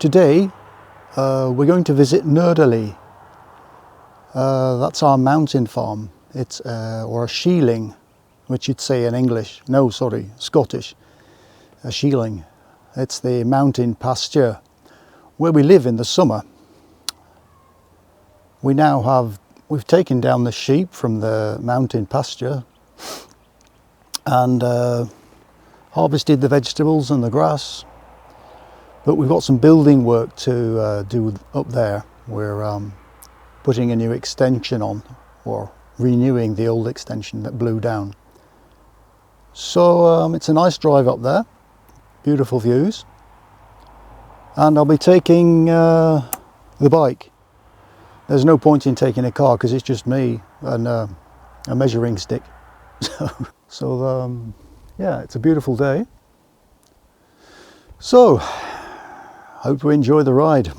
Today we're going to visit Nøreli. That's our mountain farm. It's or a shieling, which you'd say in English. No, sorry, Scottish. A shieling. It's the mountain pasture where we live in the summer. We've taken down the sheep from the mountain pasture and harvested the vegetables and the grass. But we've got some building work to do up there. We're putting a new extension on, or renewing the old extension that blew down. So it's a nice drive up there, beautiful views. And I'll be taking the bike. There's no point in taking a car because it's just me and a measuring stick. So yeah, it's a beautiful day. So, hope you enjoy the ride.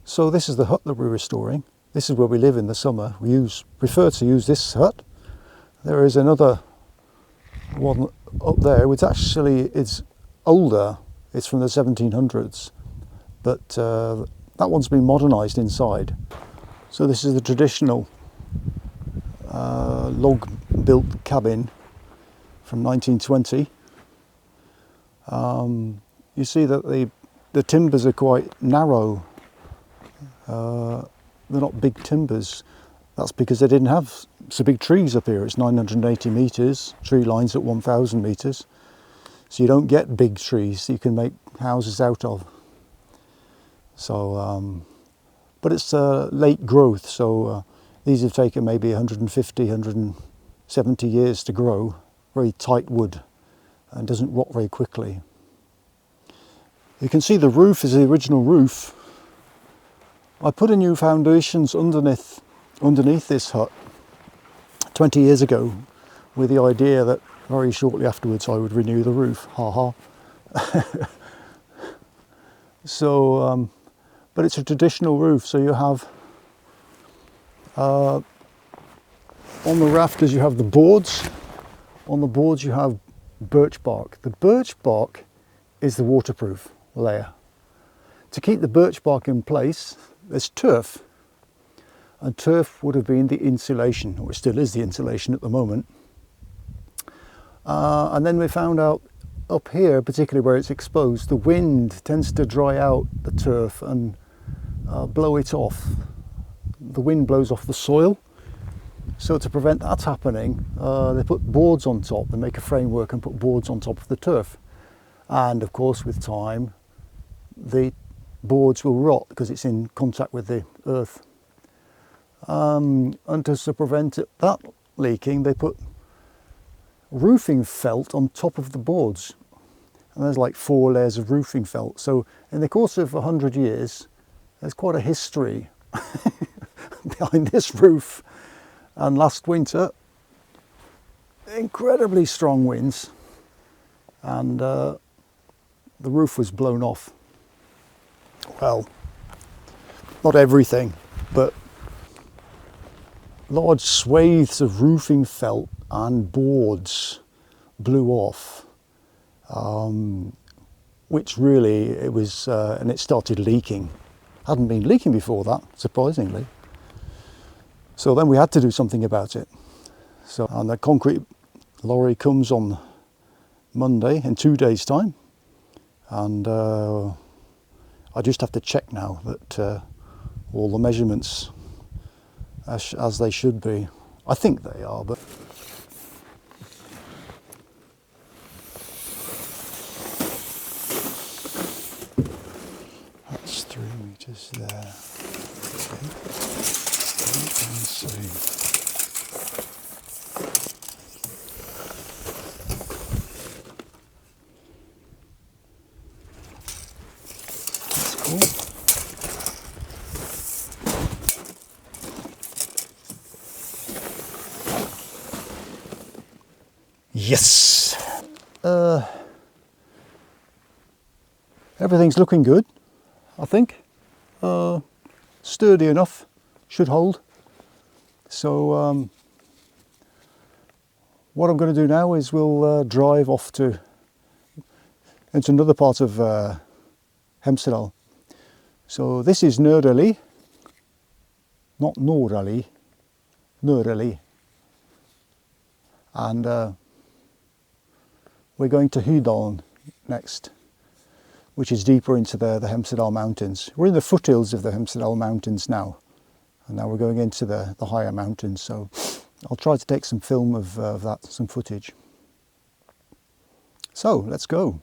So this is the hut that we're restoring. This is where we live in the summer. We prefer to use this hut. There is another one up there, which actually is older. It's from the 1700s, but that one's been modernised inside. So this is the traditional log-built cabin from 1920. You see that the timbers are quite narrow. They're not big timbers. That's because they didn't have so big trees up here. It's 980 metres, tree lines at 1,000 metres. So you don't get big trees that you can make houses out of. So, but it's late growth, so these have taken maybe 150, 170 years to grow. Very tight wood and doesn't rot very quickly. You can see the roof is the original roof. I put in new foundations underneath this hut 20 years ago with the idea that very shortly afterwards I would renew the roof. Ha ha. So, but it's a traditional roof, so you have on the rafters you have the boards. On the boards you have birch bark. The birch bark is the waterproof layer. To keep the birch bark in place, there's turf, and turf would have been the insulation, or it still is the insulation at the moment. And then we found out up here, particularly where it's exposed, the wind tends to dry out the turf and blow it off. The wind blows off the soil. So to prevent that happening, they put boards on top. They make a framework and put boards on top of the turf. And of course, with time, the boards will rot because it's in contact with the earth. And to prevent that leaking, they put roofing felt on top of the boards. And there's like 4 layers of roofing felt. So in the course of 100 years, there's quite a history behind this roof. And last winter, incredibly strong winds, and the roof was blown off. Well, not everything, but large swathes of roofing felt and boards blew off, which really it was, and it started leaking. Hadn't been leaking before that, surprisingly. So then we had to do something about it. So, and the concrete lorry comes on Monday in 2 days' time, and I just have to check now that all the measurements as they should be. I think they are, but that's 3 meters there. Okay. And see. Yes! Everything's looking good, I think. Sturdy enough, should hold. So what I'm going to do now is we'll drive off into another part of Hemsedal. So this is Nøreli, not Nøreli, Nøreli. And we're going to Hydalen next, which is deeper into the Hemsedal Mountains. We're in the foothills of the Hemsedal Mountains now, and now we're going into the higher mountains. So I'll try to take some film of that, some footage. So let's go.